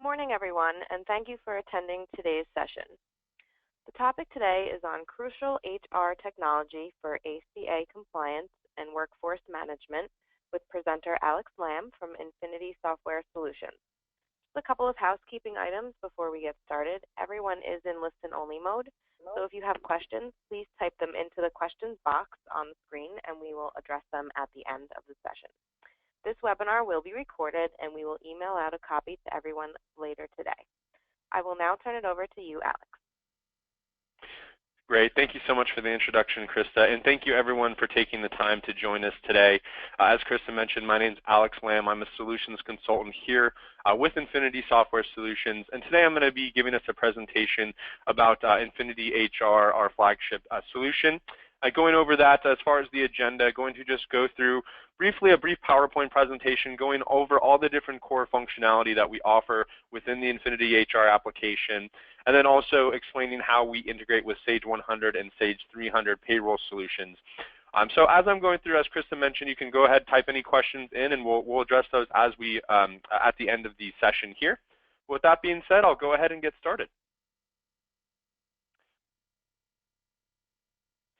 Morning, everyone, and thank you for attending today's session. The topic today is on crucial HR technology for ACA compliance and workforce management with presenter Alex Lamb from Infinity Software Solutions. Just a couple of housekeeping items before we get started. Everyone is in listen-only mode, so if you have questions, please type them into the questions box on the screen and we will address them at the end of the session. This webinar will be recorded and we will email out a copy to everyone later today. I will now turn it over to you, Alex. Great. Thank you so much for the introduction, Krista, and thank you everyone for taking the time to join us today. As Krista mentioned, my name is Alex Lamb. I'm a solutions consultant here with Infinity Software Solutions, and today I'm going to be giving us a presentation about InfinityHR, our flagship solution. Going over that, as far as the agenda, going to just go through briefly a brief PowerPoint presentation going over all the different core functionality that we offer within the InfinityHR application, and then also explaining how we integrate with Sage 100 and Sage 300 payroll solutions. So as I'm going through, as Krista mentioned, you can go ahead, type any questions in, and we'll address those as we at the end of the session here. With that being said, I'll go ahead and get started.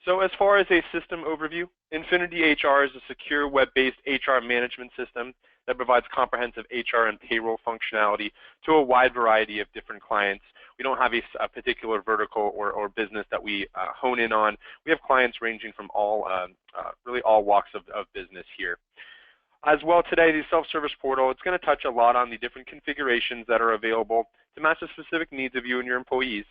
So as far as a system overview, InfinityHR is a secure web-based HR management system that provides comprehensive HR and payroll functionality to a wide variety of different clients. We don't have a particular vertical or business that we hone in on. We have clients ranging from really all walks of business here. As well today, the self-service portal, it's going to touch a lot on the different configurations that are available to match the specific needs of you and your employees.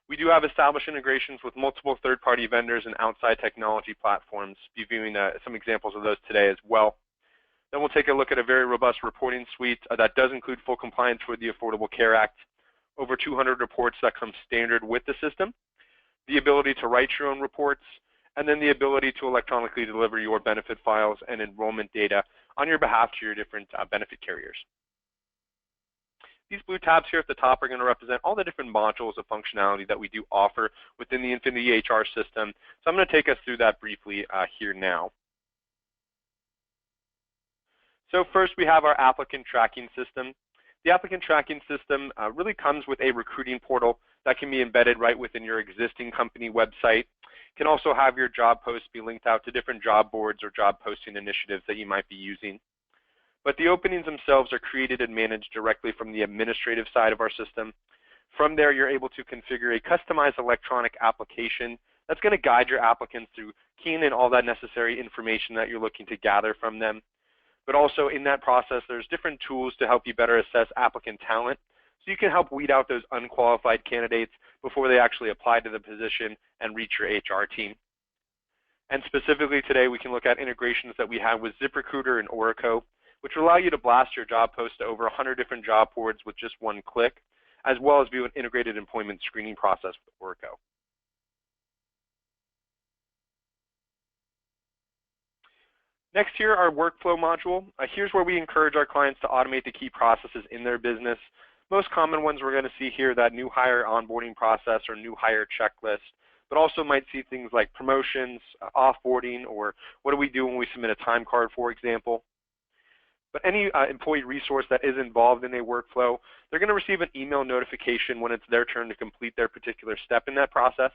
We do have established integrations with multiple third-party vendors and outside technology platforms. Be viewing some examples of those today as well. Then we'll take a look at a very robust reporting suite that does include full compliance with the Affordable Care Act, over 200 reports that come standard with the system, the ability to write your own reports, and then the ability to electronically deliver your benefit files and enrollment data on your behalf to your different benefit carriers. These blue tabs here at the top are going to represent all the different modules of functionality that we do offer within the InfinityHR system. So I'm going to take us through that briefly here now. So first we have our applicant tracking system. The applicant tracking system really comes with a recruiting portal that can be embedded right within your existing company website. It can also have your job posts be linked out to different job boards or job posting initiatives that you might be using. But the openings themselves are created and managed directly from the administrative side of our system. From there, you're able to configure a customized electronic application that's going to guide your applicants through keying in all that necessary information that you're looking to gather from them. But also in that process, there's different tools to help you better assess applicant talent, so you can help weed out those unqualified candidates before they actually apply to the position and reach your HR team. And specifically today, we can look at integrations that we have with ZipRecruiter and Oracle, which will allow you to blast your job post to over 100 different job boards with just one click, as well as view an integrated employment screening process with Oracle. Next here, our workflow module. Here's where we encourage our clients to automate the key processes in their business. Most common ones we're going to see here, that new hire onboarding process or new hire checklist, but also might see things like promotions, offboarding, or what do we do when we submit a time card, for example. But any employee resource that is involved in a workflow, they're going to receive an email notification when it's their turn to complete their particular step in that process.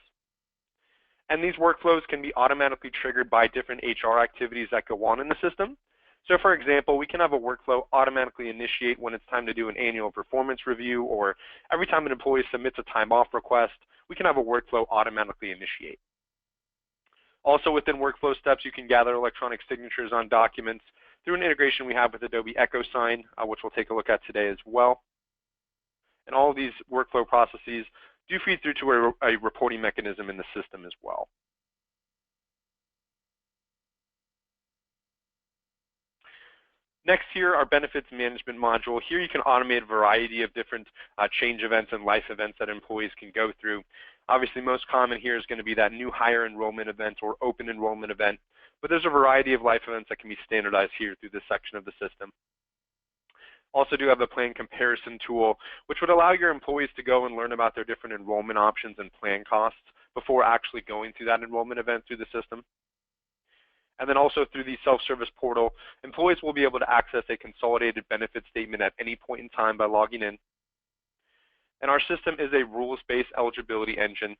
And these workflows can be automatically triggered by different HR activities that go on in the system. So for example, we can have a workflow automatically initiate when it's time to do an annual performance review, or every time an employee submits a time off request, we can have a workflow automatically initiate. Also within workflow steps, you can gather electronic signatures on documents through an integration we have with Adobe EchoSign, which we'll take a look at today as well. And all of these workflow processes do feed through to a reporting mechanism in the system as well. Next here, our benefits management module. Here you can automate a variety of different change events and life events that employees can go through. Obviously, most common here is going to be that new hire enrollment event or open enrollment event, but there's a variety of life events that can be standardized here through this section of the system. Also do have a plan comparison tool, which would allow your employees to go and learn about their different enrollment options and plan costs before actually going through that enrollment event through the system. And then also through the self-service portal, employees will be able to access a consolidated benefit statement at any point in time by logging in. And our system is a rules-based eligibility engine.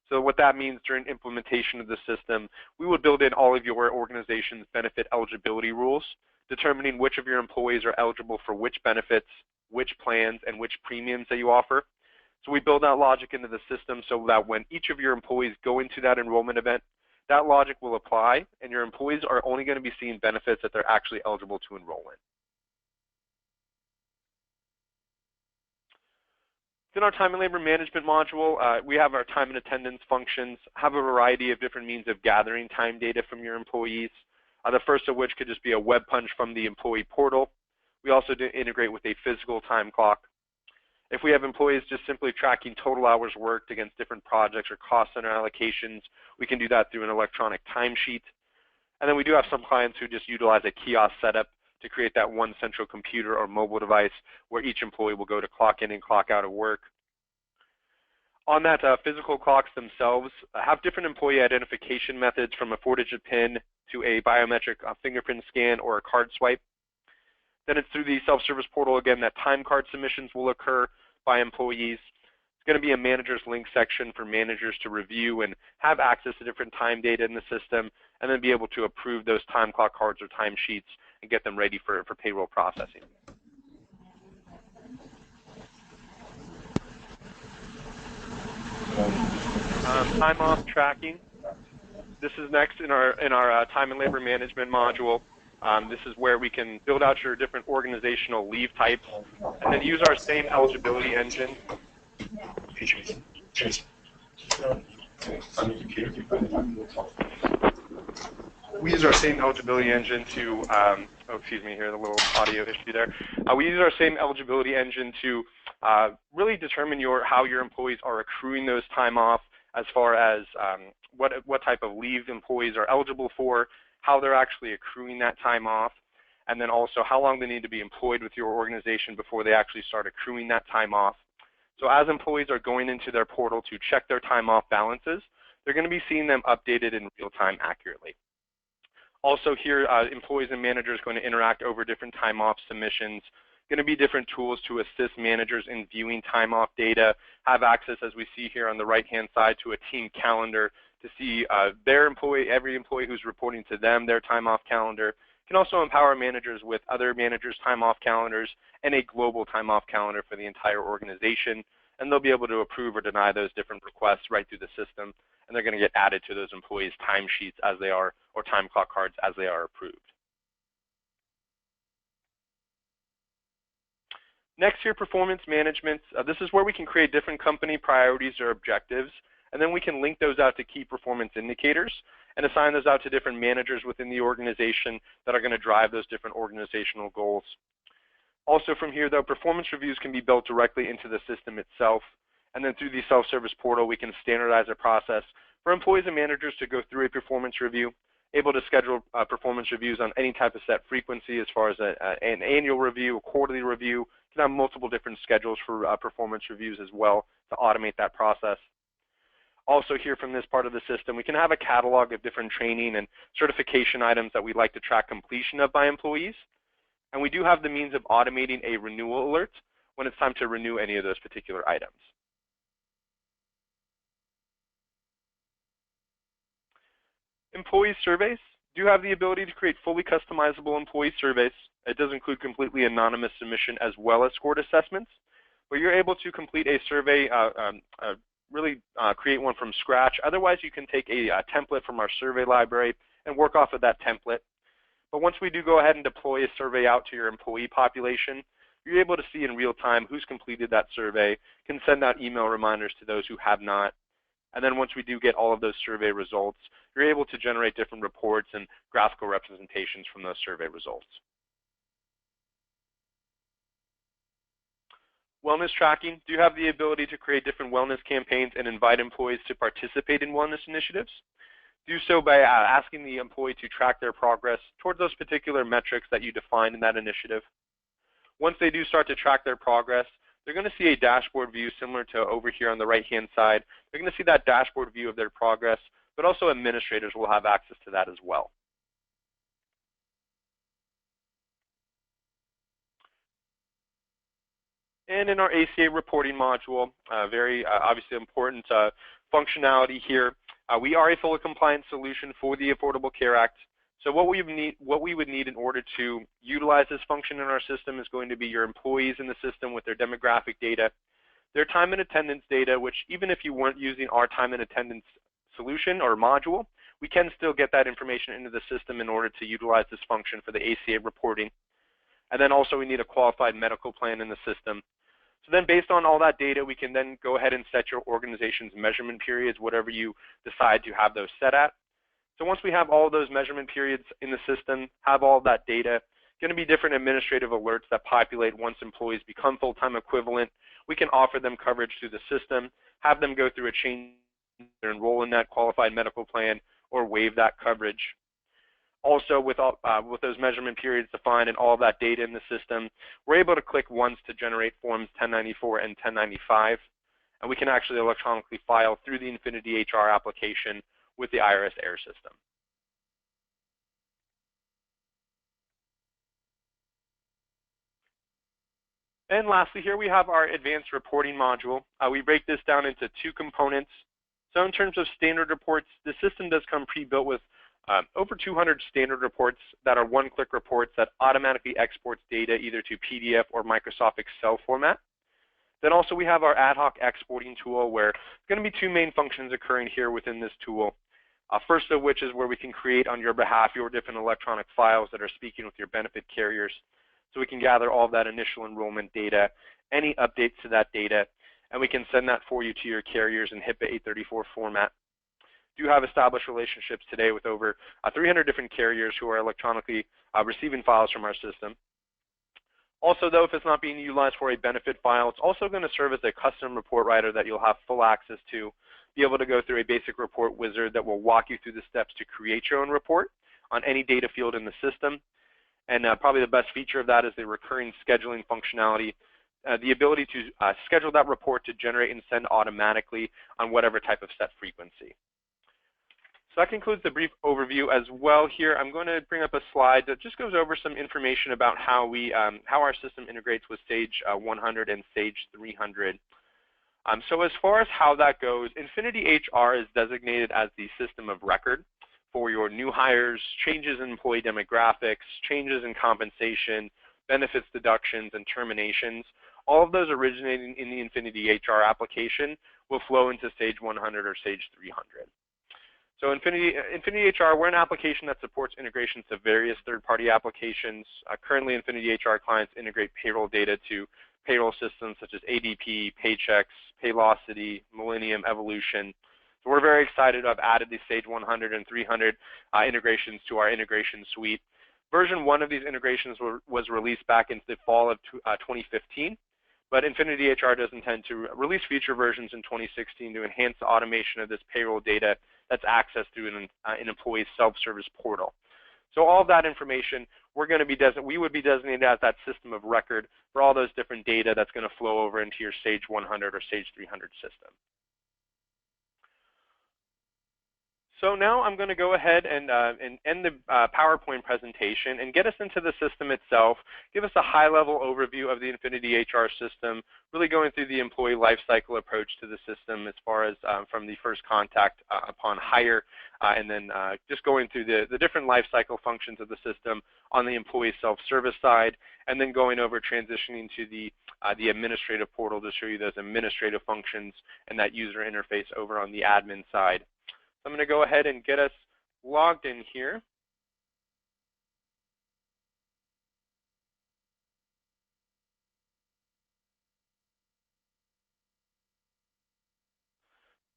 So what that means during implementation of the system, we would build in all of your organization's benefit eligibility rules, determining which of your employees are eligible for which benefits, which plans, and which premiums that you offer. So we build that logic into the system so that when each of your employees go into that enrollment event, that logic will apply, and your employees are only going to be seeing benefits that they're actually eligible to enroll in. In our time and labor management module, we have our time and attendance functions, have a variety of different means of gathering time data from your employees, the first of which could just be a web punch from the employee portal. We also do integrate with a physical time clock. If we have employees just simply tracking total hours worked against different projects or cost center allocations, we can do that through an electronic timesheet. And then we do have some clients who just utilize a kiosk setup to create that one central computer or mobile device where each employee will go to clock in and clock out of work. On that, physical clocks themselves have different employee identification methods, from a 4-digit PIN to a biometric fingerprint scan or a card swipe. Then it's through the self-service portal again that time card submissions will occur by employees. It's going to be a manager's link section for managers to review and have access to different time data in the system, and then be able to approve those time clock cards or time sheets and get them ready for payroll processing. Time off tracking. This is next in our time and labor management module. This is where we can build out your different organizational leave types and then use our same eligibility engine. We use our same eligibility engine to, oh, excuse me, here's a little audio issue there. We use our same eligibility engine to really determine how your employees are accruing those time off, as far as what type of leave employees are eligible for, how they're actually accruing that time off, and then also how long they need to be employed with your organization before they actually start accruing that time off. So as employees are going into their portal to check their time off balances, they're going to be seeing them updated in real time accurately. Also here, employees and managers are going to interact over different time off submissions. Going to be different tools to assist managers in viewing time off data, have access, as we see here on the right-hand side, to a team calendar to see every employee who's reporting to them their time off calendar. Can also empower managers with other managers' time off calendars and a global time off calendar for the entire organization. And they'll be able to approve or deny those different requests right through the system, and they're going to get added to those employees' timesheets as they are, or time clock cards as they are approved. Next here, performance management. This is where we can create different company priorities or objectives, and then we can link those out to key performance indicators and assign those out to different managers within the organization that are going to drive those different organizational goals. Also from here, though, performance reviews can be built directly into the system itself, and then through the self-service portal, we can standardize a process for employees and managers to go through a performance review, able to schedule performance reviews on any type of set frequency, as far as an annual review, a quarterly review. You can have multiple different schedules for performance reviews as well to automate that process. Also here from this part of the system, we can have a catalog of different training and certification items that we'd like to track completion of by employees. And we do have the means of automating a renewal alert when it's time to renew any of those particular items. Employee surveys do have the ability to create fully customizable employee surveys. It does include completely anonymous submission as well as scored assessments, where you're able to complete a survey, create one from scratch. Otherwise, you can take a template from our survey library and work off of that template. But once we do go ahead and deploy a survey out to your employee population, you're able to see in real time who's completed that survey, can send out email reminders to those who have not. And then once we do get all of those survey results, you're able to generate different reports and graphical representations from those survey results. Wellness tracking. Do you have the ability to create different wellness campaigns and invite employees to participate in wellness initiatives? Do so by asking the employee to track their progress towards those particular metrics that you define in that initiative. Once they do start to track their progress, they're going to see a dashboard view similar to over here on the right-hand side. They're going to see that dashboard view of their progress, but also administrators will have access to that as well. And in our ACA Reporting module, very obviously important functionality here, we are a fully compliant solution for the Affordable Care Act. So what we would need in order to utilize this function in our system is going to be your employees in the system with their demographic data, their time and attendance data, which even if you weren't using our time and attendance solution or module, we can still get that information into the system in order to utilize this function for the ACA reporting. And then also we need a qualified medical plan in the system. So then based on all that data, we can then go ahead and set your organization's measurement periods, whatever you decide to have those set at. So once we have all those measurement periods in the system, have all that data, going to be different administrative alerts that populate once employees become full-time equivalent. We can offer them coverage through the system, have them go through a change, or enroll in that qualified medical plan, or waive that coverage. Also, with those measurement periods defined and all of that data in the system, we're able to click once to generate forms 1094 and 1095, and we can actually electronically file through the InfinityHR application with the IRS AIR system. And lastly, here we have our advanced reporting module. We break this down into two components. So in terms of standard reports, the system does come pre-built with over 200 standard reports that are one-click reports that automatically exports data either to PDF or Microsoft Excel format. Then also we have our ad hoc exporting tool where there's going to be two main functions occurring here within this tool. First of which is where we can create on your behalf your different electronic files that are speaking with your benefit carriers. So we can gather all of that initial enrollment data, any updates to that data, and we can send that for you to your carriers in HIPAA 834 format. We do have established relationships today with over 300 different carriers who are electronically receiving files from our system. Also though, if it's not being utilized for a benefit file, it's also going to serve as a custom report writer that you'll have full access to, be able to go through a basic report wizard that will walk you through the steps to create your own report on any data field in the system. And probably the best feature of that is the recurring scheduling functionality, the ability to schedule that report to generate and send automatically on whatever type of set frequency. So that concludes the brief overview as well here. I'm going to bring up a slide that just goes over some information about how our system integrates with Sage 100 and Sage 300. So as far as how that goes, InfinityHR is designated as the system of record for your new hires, changes in employee demographics, changes in compensation, benefits deductions, and terminations. All of those originating in the InfinityHR application will flow into Sage 100 or Sage 300. So InfinityHR, we're an application that supports integrations to various third-party applications. Currently, InfinityHR clients integrate payroll data to payroll systems such as ADP, Paychex, Paylocity, Millennium, Evolution. So we're very excited to have added these Sage 100 and 300 integrations to our integration suite. Version 1 of these integrations was released back in the fall of 2015, but InfinityHR does intend to release future versions in 2016 to enhance the automation of this payroll data that's accessed through an employee's self-service portal. So all of that information, we would be designated as that system of record for all those different data that's going to flow over into your Sage 100 or Sage 300 system. So now I'm going to go ahead and end the PowerPoint presentation and get us into the system itself, give us a high-level overview of the InfinityHR system, really going through the employee lifecycle approach to the system as far as from the first contact upon hire, and then just going through the different lifecycle functions of the system on the employee self-service side, and then going over transitioning to the administrative portal to show you those administrative functions and that user interface over on the admin side. So I'm going to go ahead and get us logged in here.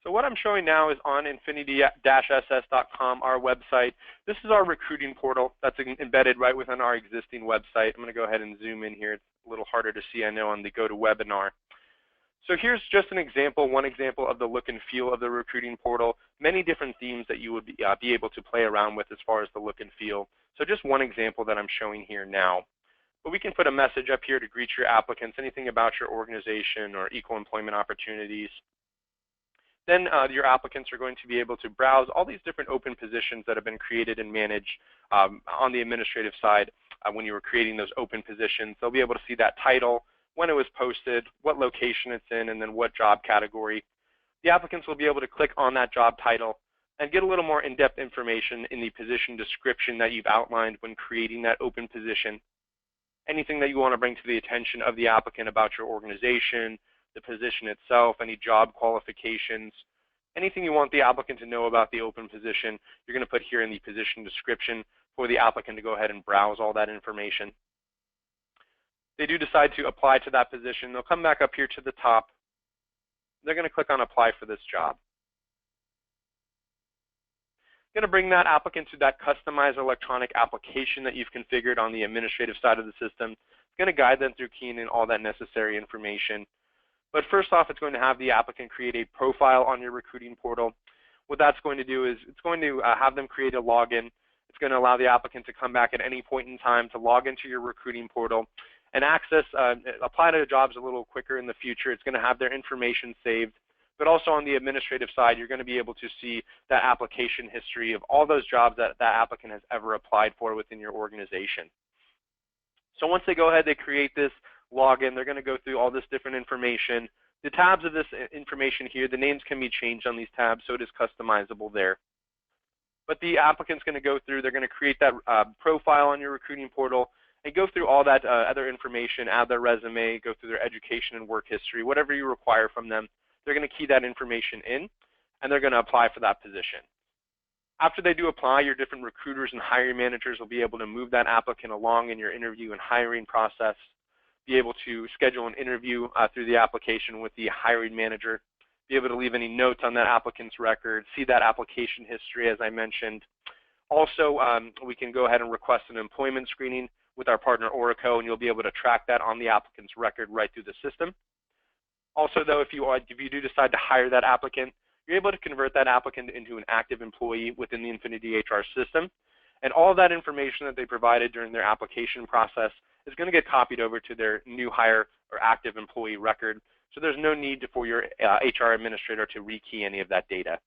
So what I'm showing now is on infinity-ss.com, our website. This is our recruiting portal that's embedded right within our existing website. I'm going to go ahead and zoom in here. It's a little harder to see, I know, on the GoToWebinar. So here's just an example, one example of the look and feel of the recruiting portal. Many different themes that you would be able to play around with as far as the look and feel. So just one example that I'm showing here now. But we can put a message up here to greet your applicants, anything about your organization or equal employment opportunities. Then your applicants are going to be able to browse all these different open positions that have been created and managed on the administrative side when you were creating those open positions. They'll be able to see that title, when it was posted, what location it's in, and then what job category. The applicants will be able to click on that job title and get a little more in-depth information in the position description that you've outlined when creating that open position. Anything that you want to bring to the attention of the applicant about your organization, the position itself, any job qualifications, anything you want the applicant to know about the open position, you're going to put here in the position description for the applicant to go ahead and browse all that information. They do decide to apply to that position. They'll come back up here to the top. They're going to click on apply for this job. Going to bring that applicant to that customized electronic application that you've configured on the administrative side of the system. It's going to guide them through keying in all that necessary information. But first off, it's going to have the applicant create a profile on your recruiting portal. What that's going to do is it's going to have them create a login. It's going to allow the applicant to come back at any point in time to log into your recruiting portal and access, apply to jobs a little quicker in the future. It's going to have their information saved. But also on the administrative side, you're going to be able to see that application history of all those jobs that that applicant has ever applied for within your organization. So once they go ahead, they create this login, they're going to go through all this different information. The tabs of this information here, the names can be changed on these tabs, so it is customizable there. But the applicant's going to go through, they're going to create that profile on your recruiting portal and go through all that other information, add their resume, go through their education and work history, whatever you require from them. They're going to key that information in, and they're going to apply for that position. After they do apply, your different recruiters and hiring managers will be able to move that applicant along in your interview and hiring process, be able to schedule an interview through the application with the hiring manager, be able to leave any notes on that applicant's record, see that application history as I mentioned. Also, we can go ahead and request an employment screening with our partner Oracle, and you'll be able to track that on the applicant's record right through the system. Also, though, if you do decide to hire that applicant, you're able to convert that applicant into an active employee within the InfinityHR system. And all of that information that they provided during their application process is going to get copied over to their new hire or active employee record. So there's no need for your HR administrator to rekey any of that data.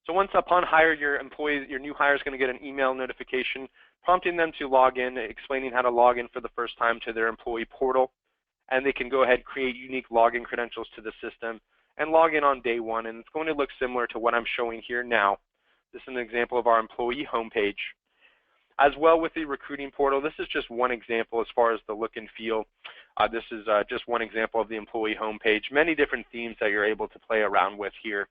So once upon hire, your new hire is going to get an email notification prompting them to log in, explaining how to log in for the first time to their employee portal. And they can go ahead and create unique login credentials to the system and log in on day one. And it's going to look similar to what I'm showing here now. This is an example of our employee homepage. As well with the recruiting portal, this is just one example as far as the look and feel. This is just one example of the employee homepage. Many different themes that you're able to play around with here.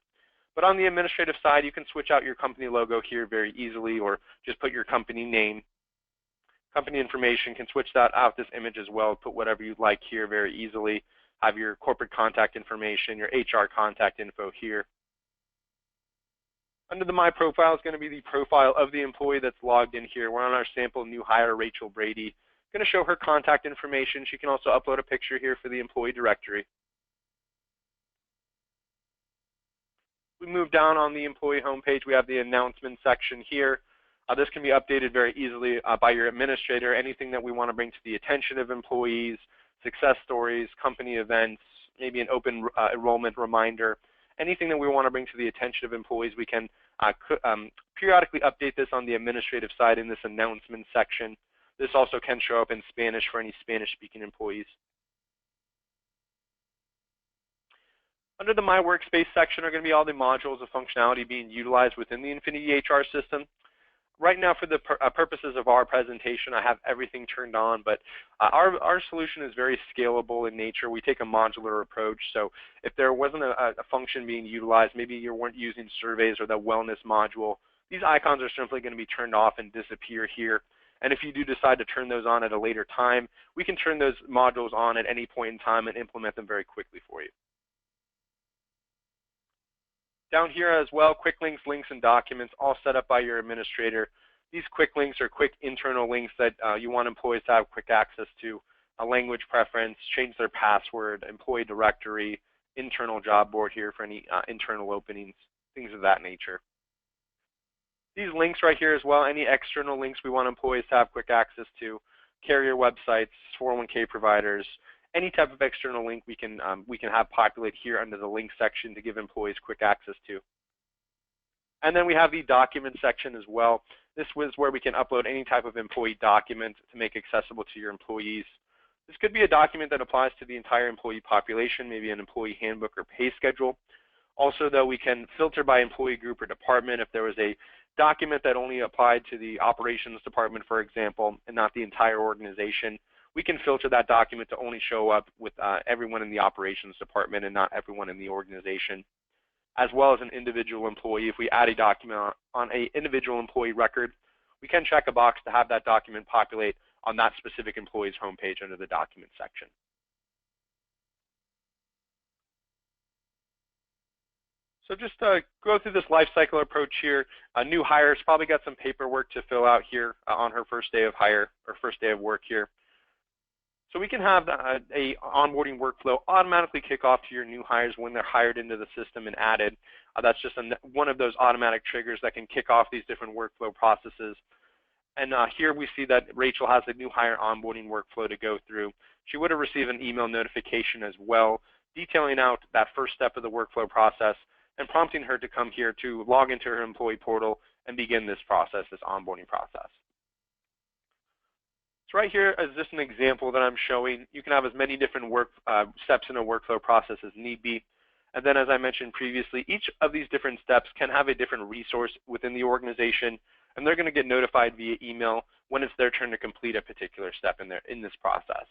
But on the administrative side, you can switch out your company logo here very easily or just put your company name. Company information, can switch that out this image as well, put whatever you'd like here very easily. Have your corporate contact information, your HR contact info here. Under the My Profile is going to be the profile of the employee that's logged in here. We're on our sample new hire, Rachel Brady. Going to show her contact information. She can also upload a picture here for the employee directory. We move down on the employee homepage. We have the announcement section here. This can be updated very easily by your administrator. Anything that we want to bring to the attention of employees, success stories, company events, maybe an open enrollment reminder, anything that we want to bring to the attention of employees, we can periodically update this on the administrative side in this announcement section. This also can show up in Spanish for any Spanish-speaking employees. Under the My Workspace section are going to be all the modules of functionality being utilized within the InfinityHR system. Right now, for the purposes of our presentation, I have everything turned on, but our solution is very scalable in nature. We take a modular approach, so if there wasn't a function being utilized, maybe you weren't using surveys or the wellness module, these icons are simply going to be turned off and disappear here. And if you do decide to turn those on at a later time, we can turn those modules on at any point in time and implement them very quickly for you. Down here as well, quick links, links, and documents, all set up by your administrator. These quick links are quick internal links that you want employees to have quick access to, a language preference, change their password, employee directory, internal job board here for any internal openings, things of that nature. These links right here as well, any external links we want employees to have quick access to, carrier websites, 401k providers, any type of external link we can have populate here under the link section to give employees quick access to. And then we have the document section as well. This was where we can upload any type of employee document to make accessible to your employees. This could be a document that applies to the entire employee population, maybe an employee handbook or pay schedule. Also, though, we can filter by employee group or department. If there was a document that only applied to the operations department, for example, and not the entire organization, we can filter that document to only show up with everyone in the operations department and not everyone in the organization. As well as an individual employee, if we add a document on an individual employee record, we can check a box to have that document populate on that specific employee's homepage under the document section. So just go through this life cycle approach here. A new hire's probably got some paperwork to fill out here on her first day of hire or first day of work here. So we can have a onboarding workflow automatically kick off to your new hires when they're hired into the system and added. That's just one of those automatic triggers that can kick off these different workflow processes. And here we see that Rachel has a new hire onboarding workflow to go through. She would have received an email notification as well, detailing out that first step of the workflow process and prompting her to come here to log into her employee portal and begin this process, this onboarding process. So right here is just an example that I'm showing. You can have as many different steps in a workflow process as need be. And then as I mentioned previously, each of these different steps can have a different resource within the organization, and they're going to get notified via email when it's their turn to complete a particular step in this process.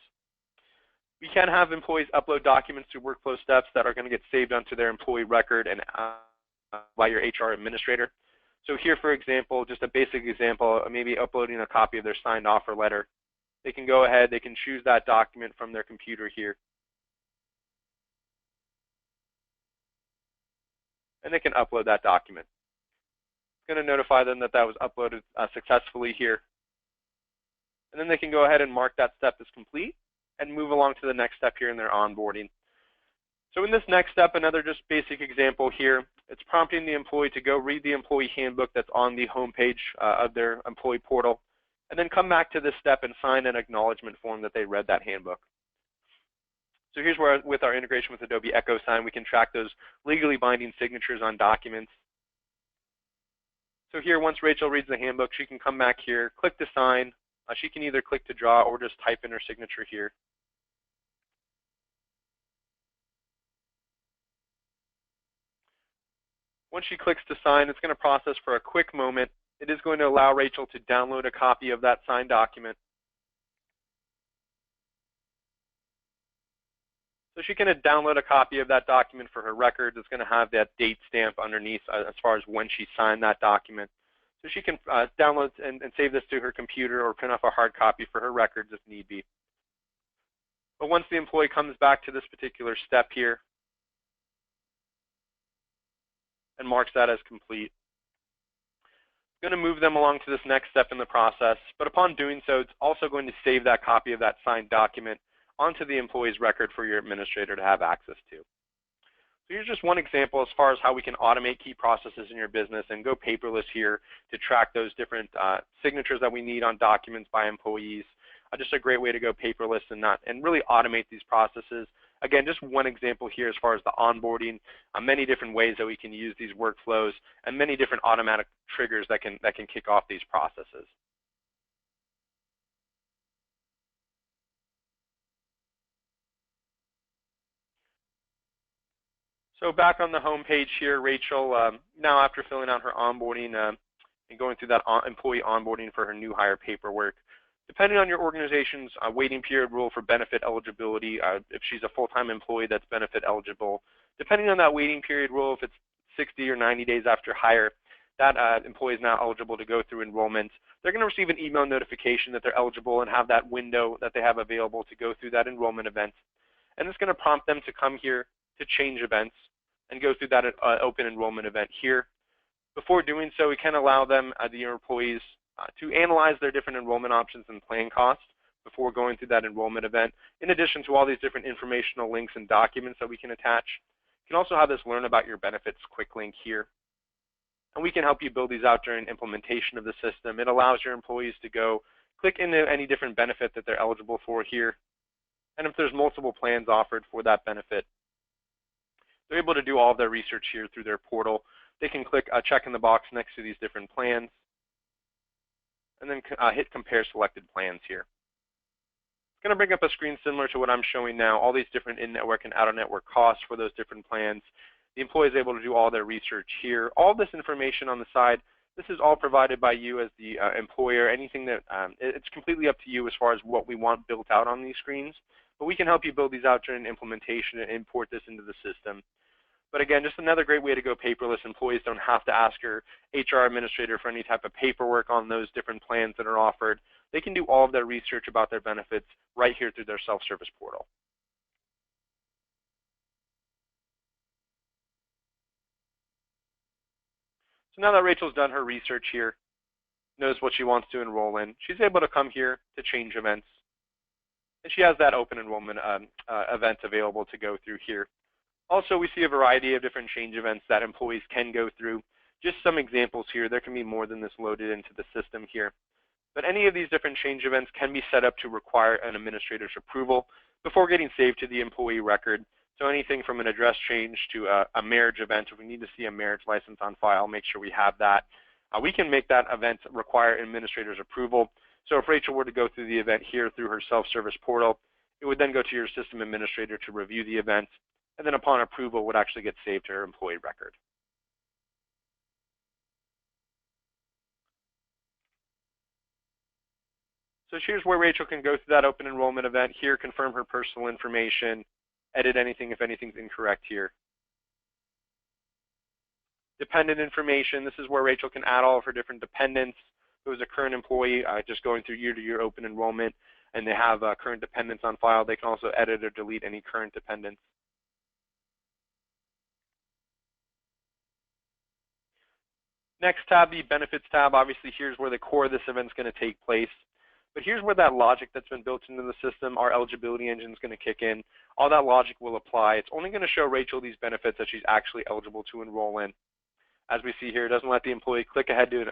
We can have employees upload documents to workflow steps that are going to get saved onto their employee record and by your HR administrator. So here, for example, just a basic example, maybe uploading a copy of their signed offer letter. They can go ahead, they can choose that document from their computer here. And they can upload that document. It's going to notify them that that was uploaded successfully here. And then they can go ahead and mark that step as complete and move along to the next step here in their onboarding. So in this next step, another just basic example here, it's prompting the employee to go read the employee handbook that's on the homepage of their employee portal, and then come back to this step and sign an acknowledgement form that they read that handbook. So here's where, with our integration with Adobe EchoSign, we can track those legally binding signatures on documents. So here, once Rachel reads the handbook, she can come back here, click to sign. She can either click to draw or just type in her signature here. Once she clicks to sign, it's going to process for a quick moment. It is going to allow Rachel to download a copy of that signed document. So she can download a copy of that document for her records. It's going to have that date stamp underneath as far as when she signed that document. So she can download and save this to her computer or print off a hard copy for her records if need be. But once the employee comes back to this particular step here and marks that as complete, it's going to move them along to this next step in the process. But upon doing so, it's also going to save that copy of that signed document onto the employee's record for your administrator to have access to. So here's just one example as far as how we can automate key processes in your business and go paperless here to track those different signatures that we need on documents by employees. Just a great way to go paperless and really automate these processes. Again, just one example here as far as the onboarding, many different ways that we can use these workflows and many different automatic triggers that can kick off these processes. So back on the home page here, Rachel, now after filling out her onboarding and going through that employee onboarding for her new hire paperwork, depending on your organization's waiting period rule for benefit eligibility, if she's a full-time employee that's benefit eligible, depending on that waiting period rule, if it's 60 or 90 days after hire, that employee is now eligible to go through enrollment. They're going to receive an email notification that they're eligible and have that window that they have available to go through that enrollment event. And it's going to prompt them to come here to change events and go through that open enrollment event here. Before doing so, we can allow them, the employees, to analyze their different enrollment options and plan costs before going through that enrollment event, in addition to all these different informational links and documents that we can attach. You can also have this learn about your benefits quick link here. And we can help you build these out during implementation of the system. It allows your employees to go click into any different benefit that they're eligible for here. And if there's multiple plans offered for that benefit, they're able to do all of their research here through their portal. They can click a check in the box next to these different plans and then hit compare selected plans here. It's going to bring up a screen similar to what I'm showing now, all these different in-network and out-of-network costs for those different plans. The employee is able to do all their research here. All this information on the side, this is all provided by you as the employer. Anything that, it's completely up to you as far as what we want built out on these screens. But we can help you build these out during implementation and import this into the system. But again, just another great way to go paperless. Employees don't have to ask your HR administrator for any type of paperwork on those different plans that are offered. They can do all of their research about their benefits right here through their self-service portal. So now that Rachel's done her research here, knows what she wants to enroll in, she's able to come here to change events. And she has that open enrollment event available to go through here. Also, we see a variety of different change events that employees can go through. Just some examples here. There can be more than this loaded into the system here. But any of these different change events can be set up to require an administrator's approval before getting saved to the employee record. So anything from an address change to a marriage event, if we need to see a marriage license on file, make sure we have that. We can make that event require administrator's approval. So if Rachel were to go through the event here through her self-service portal, it would then go to your system administrator to review the event, and then upon approval would actually get saved to her employee record. So here's where Rachel can go through that open enrollment event here, confirm her personal information, edit anything if anything's incorrect here. Dependent information, this is where Rachel can add all of her different dependents. If it was a current employee just going through year-to-year open enrollment and they have current dependents on file, they can also edit or delete any current dependents. Next tab, the benefits tab. Obviously, here's where the core of this event is going to take place. But here's where that logic that's been built into the system, our eligibility engine is going to kick in. All that logic will apply. It's only going to show Rachel these benefits that she's actually eligible to enroll in. As we see here, it doesn't let the employee click ahead to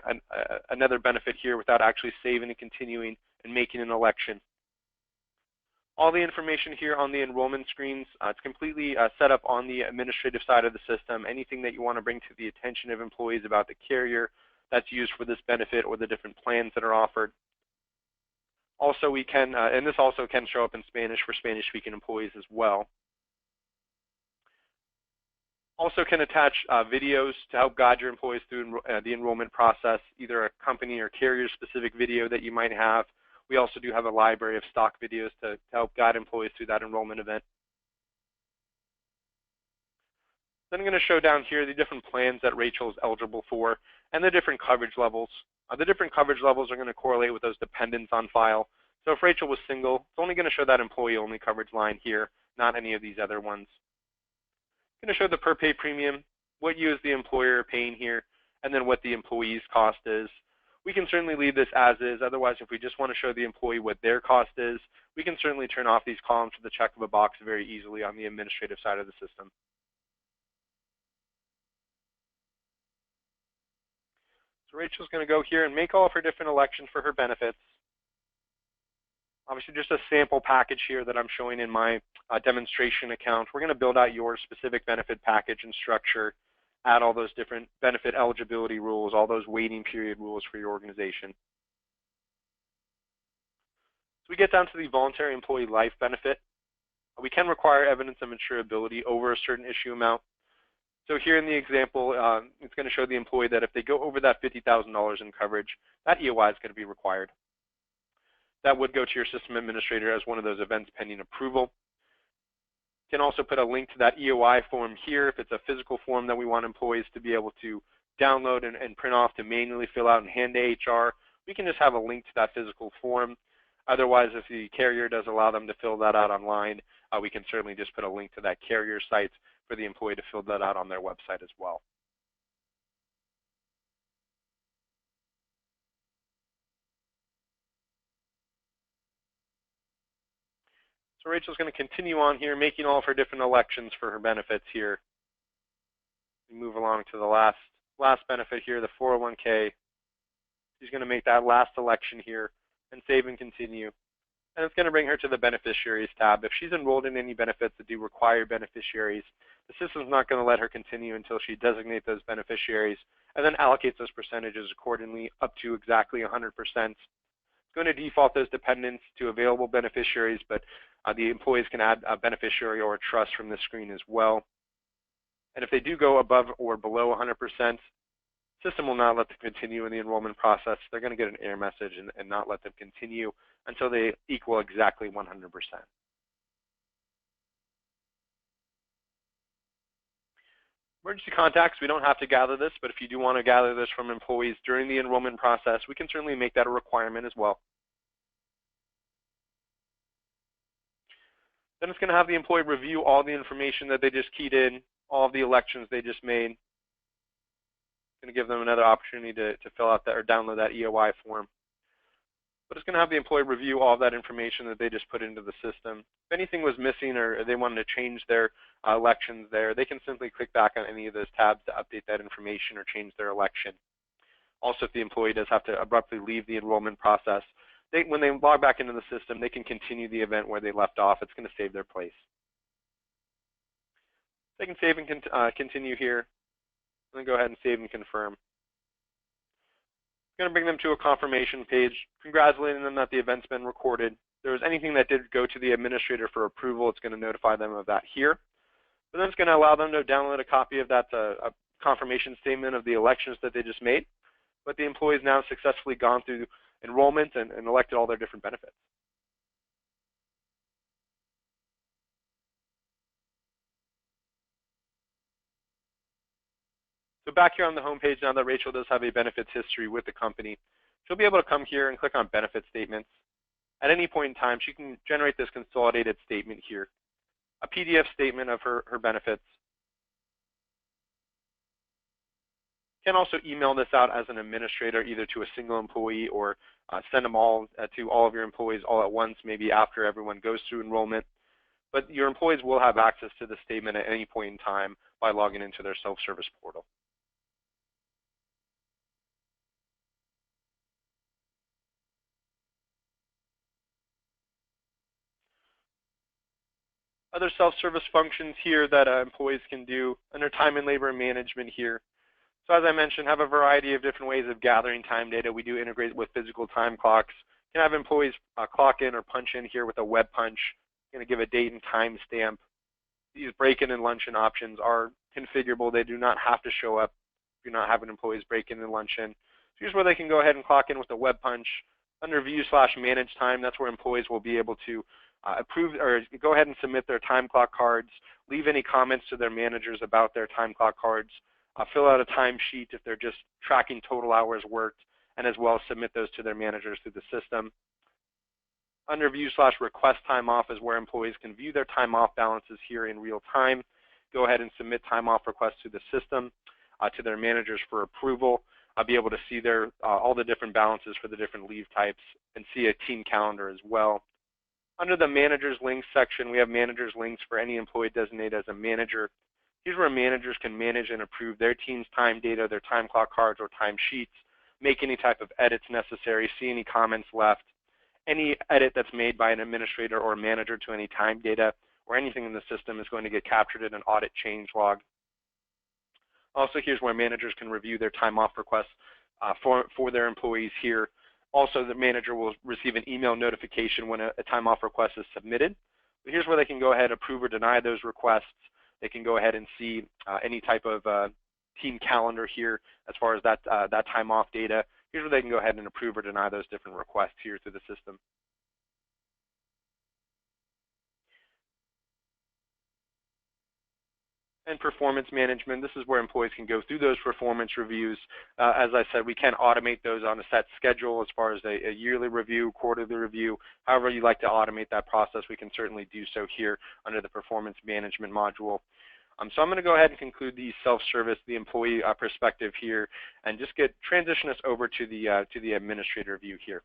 another benefit here without actually saving and continuing and making an election. All the information here on the enrollment screens, it's completely set up on the administrative side of the system. Anything that you want to bring to the attention of employees about the carrier that's used for this benefit or the different plans that are offered. Also, we can, and this also can show up in Spanish for Spanish-speaking employees as well. Also can attach videos to help guide your employees through the enrollment process, either a company or carrier-specific video that you might have. We also do have a library of stock videos to help guide employees through that enrollment event. Then I'm going to show down here the different plans that Rachel is eligible for and the different coverage levels. The different coverage levels are going to correlate with those dependents on file. So if Rachel was single, it's only going to show that employee-only coverage line here, not any of these other ones. It's going to show the per pay premium, what you as the employer are paying here, and then what the employee's cost is. We can certainly leave this as is. Otherwise, if we just want to show the employee what their cost is, we can certainly turn off these columns with the check of a box very easily on the administrative side of the system. So Rachel's going to go here and make all of her different elections for her benefits. Obviously, just a sample package here that I'm showing in my demonstration account. We're going to build out your specific benefit package and structure, add all those different benefit eligibility rules, all those waiting period rules for your organization. So we get down to the voluntary employee life benefit. We can require evidence of insurability over a certain issue amount. So here in the example, it's going to show the employee that if they go over that $50,000 in coverage, that EOI is going to be required. That would go to your system administrator as one of those events pending approval. You can also put a link to that EOI form here if it's a physical form that we want employees to be able to download and print off to manually fill out and hand to HR. We can just have a link to that physical form. Otherwise, if the carrier does allow them to fill that out online, we can certainly just put a link to that carrier site for the employee to fill that out on their website as well. So Rachel's going to continue on here, making all of her different elections for her benefits here. We move along to the last benefit here, the 401k. She's going to make that last election here and save and continue. And it's going to bring her to the beneficiaries tab. If she's enrolled in any benefits that do require beneficiaries, the system's not going to let her continue until she designates those beneficiaries and then allocates those percentages accordingly up to exactly 100%. It's going to default those dependents to available beneficiaries, but the employees can add a beneficiary or a trust from this screen as well. And if they do go above or below 100%, system will not let them continue in the enrollment process. They're going to get an error message and not let them continue until they equal exactly 100%. Emergency contacts, we don't have to gather this, but if you do want to gather this from employees during the enrollment process, we can certainly make that a requirement as well. Then it's going to have the employee review all the information that they just keyed in, all of the elections they just made. It's going to give them another opportunity to fill out that or download that EOI form. But it's going to have the employee review all of that information that they just put into the system. If anything was missing or they wanted to change their elections there, they can simply click back on any of those tabs to update that information or change their election. Also, if the employee does have to abruptly leave the enrollment process, when they log back into the system, they can continue the event where they left off. It's going to save their place. They can save and continue here, and then go ahead and save and confirm. It's going to bring them to a confirmation page, congratulating them that the event's been recorded. If there was anything that did go to the administrator for approval, it's going to notify them of that here. But then it's going to allow them to download a copy of that a confirmation statement of the elections that they just made. But the employee's now successfully gone through enrollment and elected all their different benefits. So back here on the home page, now that Rachel does have a benefits history with the company, she'll be able to come here and click on benefit statements. At any point in time, she can generate this consolidated statement here, a PDF statement of her benefits. Can also email this out as an administrator, either to a single employee or send them all to all of your employees all at once, maybe after everyone goes through enrollment. But your employees will have access to the statement at any point in time by logging into their self-service portal. Other self-service functions here that employees can do under time and labor management here. So as I mentioned, have a variety of different ways of gathering time data. We do integrate with physical time clocks. You can have employees clock in or punch in here with a web punch. Going to give a date and time stamp. These break-in and luncheon options are configurable. They do not have to show up if you're not having employees break in and lunch in. So here's where they can go ahead and clock in with a web punch. Under view/manage time, that's where employees will be able to approve or go ahead and submit their time clock cards, leave any comments to their managers about their time clock cards, fill out a timesheet if they're just tracking total hours worked, and as well submit those to their managers through the system. Under view/request time off is where employees can view their time off balances here in real time. Go ahead and submit time off requests to the system, to their managers for approval. Be able to see their all the different balances for the different leave types and see a team calendar as well. Under the managers links section, we have managers links for any employee designated as a manager. Here's where managers can manage and approve their team's time data, their time clock cards or time sheets, make any type of edits necessary, see any comments left. Any edit that's made by an administrator or manager to any time data or anything in the system is going to get captured in an audit change log. Also, here's where managers can review their time off requests for their employees here. Also, the manager will receive an email notification when a time off request is submitted. But here's where they can go ahead, approve or deny those requests. They can go ahead and see any type of team calendar here as far as that time off data. Here's where they can go ahead and approve or deny those different requests here through the system. And performance management, this is where employees can go through those performance reviews. As I said, we can automate those on a set schedule as far as a yearly review, quarterly review. However you like to automate that process, we can certainly do so here under the performance management module. So I'm going to go ahead and conclude the self-service, the employee perspective here, and just transition us over to the administrator view here.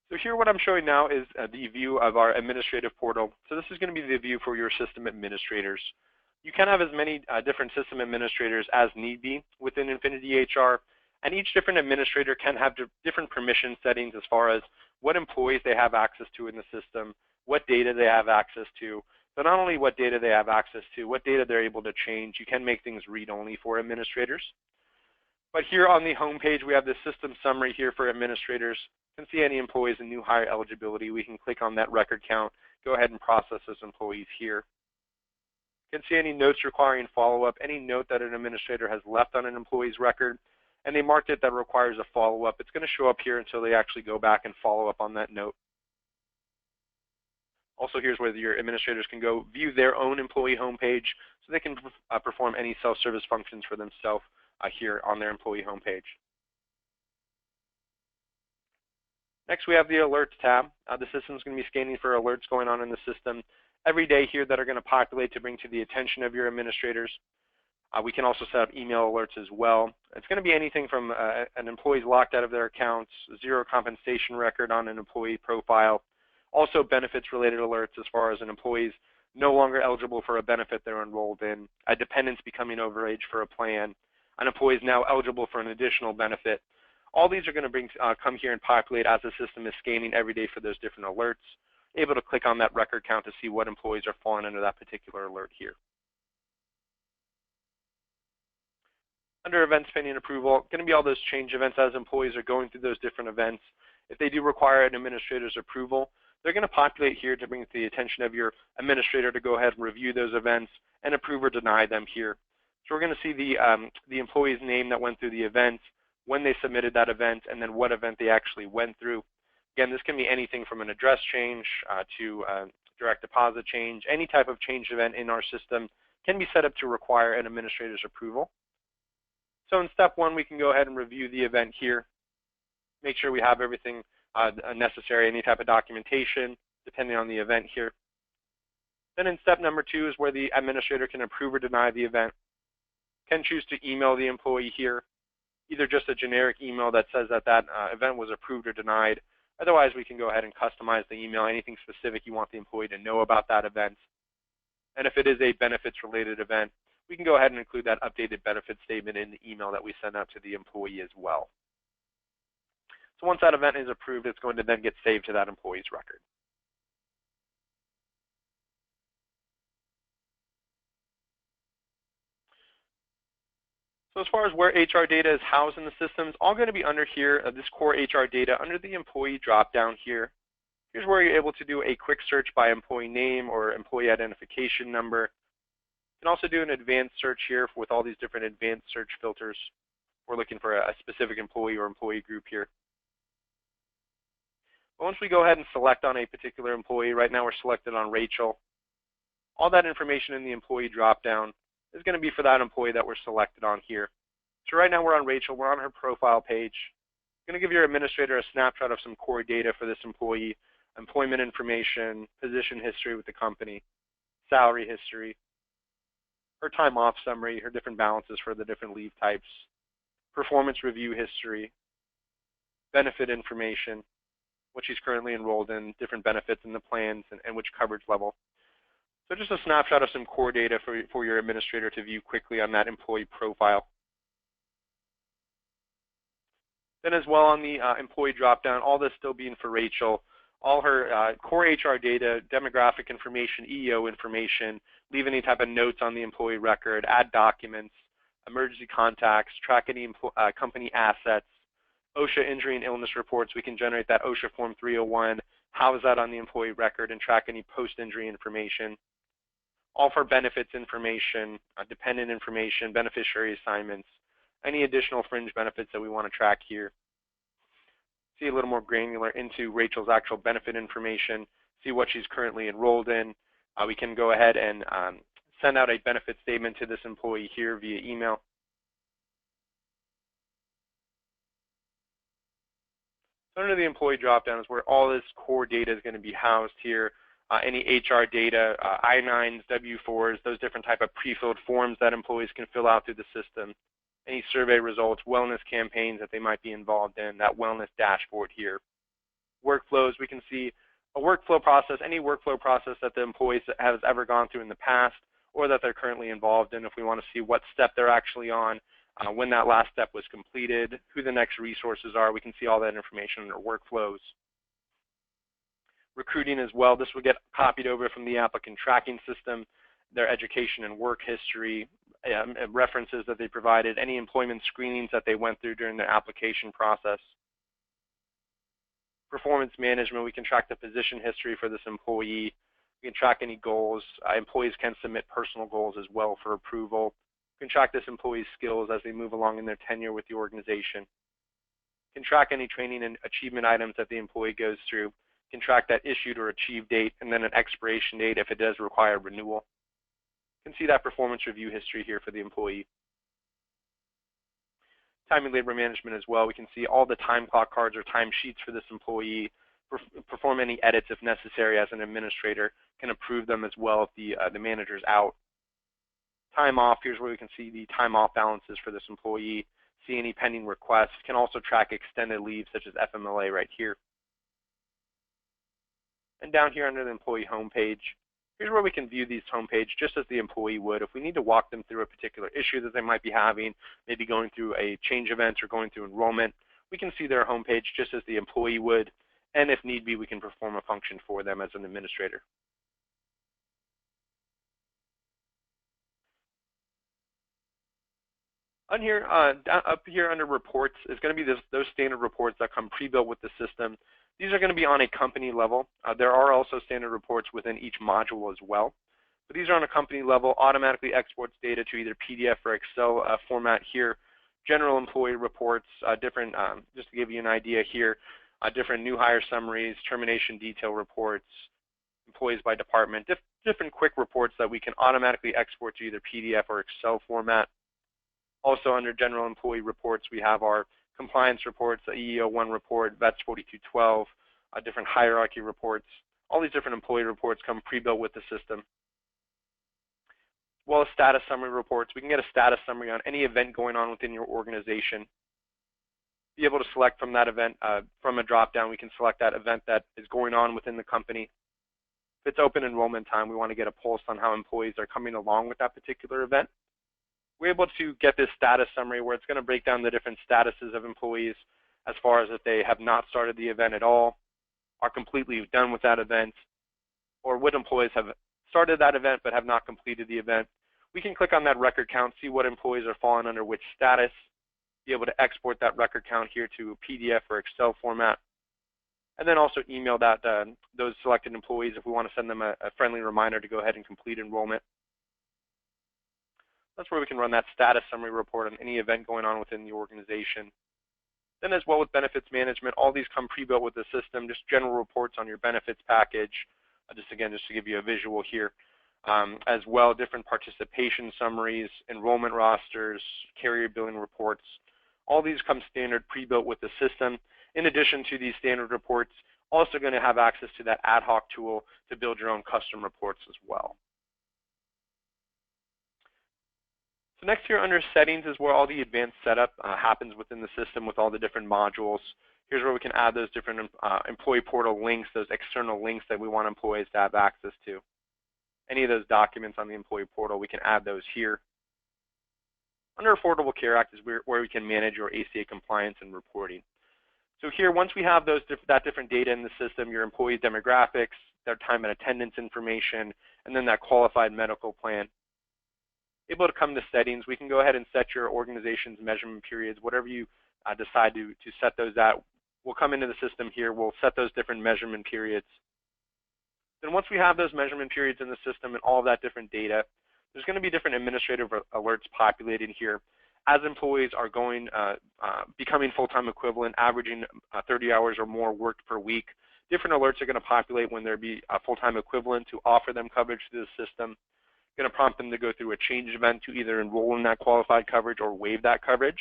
So here what I'm showing now is the view of our administrative portal. So this is going to be the view for your system administrators. You can have as many different system administrators as need be within InfinityHR, and each different administrator can have different permission settings as far as what employees they have access to in the system, what data they have access to, So not only what data they have access to, what data they're able to change. You can make things read-only for administrators. But here on the home page, we have the system summary here for administrators. You can see any employees in new hire eligibility. We can click on that record count, go ahead and process those employees here. You can see any notes requiring follow-up, any note that an administrator has left on an employee's record, and they marked it that requires a follow-up. It's going to show up here until they actually go back and follow up on that note. Also, here's where your administrators can go view their own employee homepage so they can perform any self-service functions for themselves here on their employee homepage. Next, we have the Alerts tab. The system is going to be scanning for alerts going on in the system every day here that are going to populate to bring to the attention of your administrators. We can also set up email alerts as well. It's going to be anything from an employee's locked out of their accounts, zero compensation record on an employee profile, also benefits-related alerts as far as an employee's no longer eligible for a benefit they're enrolled in, a dependent's becoming over age for a plan, an employee is now eligible for an additional benefit. All these are going to come here and populate as the system is scanning every day for those different alerts. Able to click on that record count to see what employees are falling under that particular alert here. Under events pending approval, going to be all those change events as employees are going through those different events. If they do require an administrator's approval, they're going to populate here to bring to the attention of your administrator to go ahead and review those events and approve or deny them here. So we're going to see the employee's name that went through the event, when they submitted that event, and then what event they actually went through. Again, this can be anything from an address change to direct deposit change. Any type of change event in our system can be set up to require an administrator's approval. So in step one, we can go ahead and review the event here, make sure we have everything necessary, any type of documentation, depending on the event here. Then in step number two is where the administrator can approve or deny the event. Can choose to email the employee here, either just a generic email that says that that event was approved or denied. Otherwise, we can go ahead and customize the email, anything specific you want the employee to know about that event. And if it is a benefits-related event, we can go ahead and include that updated benefit statement in the email that we send out to the employee as well. So once that event is approved, it's going to then get saved to that employee's record. So as far as where HR data is housed in the system, it's all going to be under here, this core HR data, under the employee drop-down here. Here's where you're able to do a quick search by employee name or employee identification number. You can also do an advanced search here with all these different advanced search filters. We're looking for a specific employee or employee group here. But once we go ahead and select on a particular employee, right now we're selected on Rachel, all that information in the employee drop-down is going to be for that employee that we're selected on here. So right now we're on Rachel, we're on her profile page. I'm going to give your administrator a snapshot of some core data for this employee, employment information, position history with the company, salary history, her time off summary, her different balances for the different leave types, performance review history, benefit information, what she's currently enrolled in, different benefits in the plans, and which coverage level. So just a snapshot of some core data for your administrator to view quickly on that employee profile. Then as well on the employee dropdown, all this still being for Rachel, all her core HR data, demographic information, EEO information, leave any type of notes on the employee record, add documents, emergency contacts, track any company assets, OSHA injury and illness reports. We can generate that OSHA Form 301, house that on the employee record, and track any post-injury information. All for benefits information, dependent information, beneficiary assignments, any additional fringe benefits that we want to track here. See a little more granular into Rachel's actual benefit information, see what she's currently enrolled in. We can go ahead and send out a benefit statement to this employee here via email. So under the employee dropdown is where all this core data is going to be housed here. Any HR data, I-9s, W-4s, those different type of pre-filled forms that employees can fill out through the system. Any survey results, wellness campaigns that they might be involved in, that wellness dashboard here. Workflows, we can see a workflow process, any workflow process that the employee has ever gone through in the past or that they're currently involved in. If we want to see what step they're actually on, when that last step was completed, who the next resources are, we can see all that information under workflows. Recruiting as well, this will get copied over from the applicant tracking system, their education and work history, references that they provided, any employment screenings that they went through during their application process. Performance management, we can track the position history for this employee. We can track any goals. Employees can submit personal goals as well for approval. We can track this employee's skills as they move along in their tenure with the organization. We can track any training and achievement items that the employee goes through. We can track that issued or achieved date and then an expiration date if it does require renewal. You can see that performance review history here for the employee. Time and labor management as well. We can see all the time clock cards or time sheets for this employee, perform any edits if necessary as an administrator, can approve them as well if the manager's out. Time off, here's where we can see the time off balances for this employee, see any pending requests, can also track extended leave such as FMLA right here. And down here under the employee homepage, here's where we can view these homepage just as the employee would. If we need to walk them through a particular issue that they might be having, maybe going through a change event or going through enrollment, we can see their homepage just as the employee would, and if need be, we can perform a function for them as an administrator. On here, up here under reports is going to be those standard reports that come pre-built with the system. These are going to be on a company level. There are also standard reports within each module as well. But these are on a company level, automatically exports data to either PDF or Excel format here. General employee reports, just to give you an idea here, different new hire summaries, termination detail reports, employees by department, different quick reports that we can automatically export to either PDF or Excel format. Also under general employee reports, we have our compliance reports, the EEO1 report, VETS 4212, different hierarchy reports. All these different employee reports come pre-built with the system. As well as status summary reports. We can get a status summary on any event going on within your organization. Be able to select from that event, from a drop-down, we can select that event that is going on within the company. If it's open enrollment time, we want to get a pulse on how employees are coming along with that particular event. We're able to get this status summary where it's going to break down the different statuses of employees as far as if they have not started the event at all, are completely done with that event, or would employees have started that event but have not completed the event. We can click on that record count, see what employees are falling under which status, be able to export that record count here to a PDF or Excel format, and then also email that those selected employees if we want to send them a friendly reminder to go ahead and complete enrollment. That's where we can run that status summary report on any event going on within the organization. Then as well with benefits management, all these come pre-built with the system, just general reports on your benefits package, just to give you a visual here. As well, different participation summaries, enrollment rosters, carrier billing reports. All these come standard pre-built with the system. In addition to these standard reports, also going to have access to that ad hoc tool to build your own custom reports as well. So next here under settings is where all the advanced setup happens within the system with all the different modules. Here's where we can add those different employee portal links, those external links that we want employees to have access to. Any of those documents on the employee portal, we can add those here. Under Affordable Care Act is where we can manage your ACA compliance and reporting. So here, once we have that different data in the system, your employee demographics, their time and attendance information, and then that qualified medical plan, able to come to settings, we can go ahead and set your organization's measurement periods, whatever you decide to set those at. We'll come into the system here, we'll set those different measurement periods. Then once we have those measurement periods in the system and all of that different data, there's going to be different administrative alerts populated here. As employees are becoming full-time equivalent, averaging 30 hours or more worked per week, different alerts are going to populate when there be a full-time equivalent to offer them coverage through the system. Going to prompt them to go through a change event to either enroll in that qualified coverage or waive that coverage.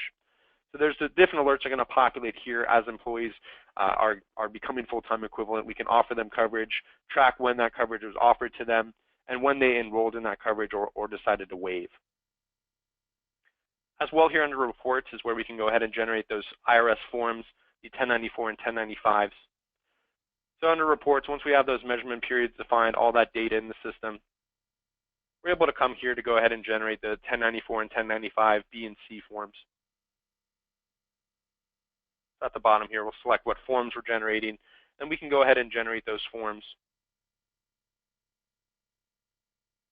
So there's the different alerts are going to populate here as employees are becoming full-time equivalent. We can offer them coverage, track when that coverage was offered to them, and when they enrolled in that coverage or decided to waive. As well here under reports is where we can go ahead and generate those IRS forms, the 1094 and 1095s. So under reports, once we have those measurement periods defined, all that data in the system, we're able to come here to go ahead and generate the 1094 and 1095 B and C forms. At the bottom here, we'll select what forms we're generating, and we can go ahead and generate those forms.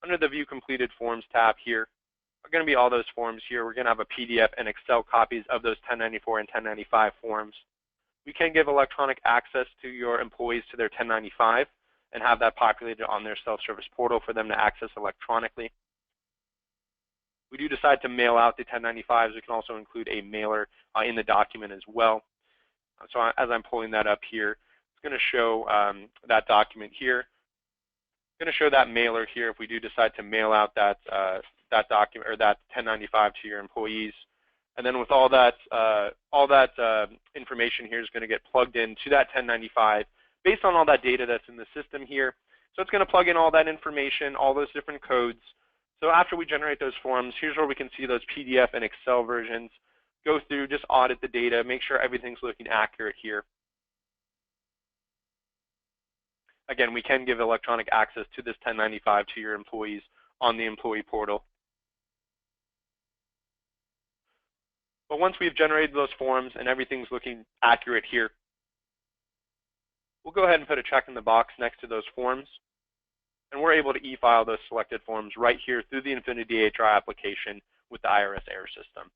Under the View Completed Forms tab here are going to be all those forms here. We're going to have a PDF and Excel copies of those 1094 and 1095 forms. We can give electronic access to your employees to their 1095 and have that populated on their self-service portal for them to access electronically. We do decide to mail out the 1095s. We can also include a mailer in the document as well. So as I'm pulling that up here, it's going to show that document here. It's going to show that mailer here if we do decide to mail out that document or that 1095 to your employees. And then with all that information here is going to get plugged into that 1095 based on all that data that's in the system here. So it's going to plug in all that information, all those different codes. So after we generate those forms, here's where we can see those PDF and Excel versions. Go through, just audit the data, make sure everything's looking accurate here. Again, we can give electronic access to this 1095 to your employees on the employee portal. But once we've generated those forms and everything's looking accurate here, we'll go ahead and put a check in the box next to those forms, and we're able to e-file those selected forms right here through the InfinityHR application with the IRS AIR system.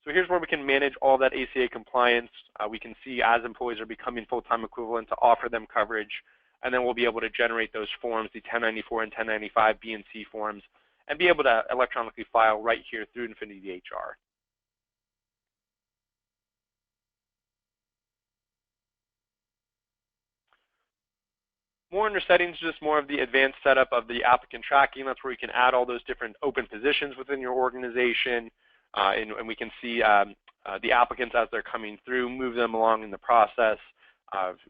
So here's where we can manage all that ACA compliance. We can see as employees are becoming full-time equivalent to offer them coverage, and then we'll be able to generate those forms, the 1094 and 1095 B and C forms, and be able to electronically file right here through InfinityHR. More under settings, just more of the advanced setup of the applicant tracking. That's where you can add all those different open positions within your organization, and we can see the applicants as they're coming through, move them along in the process.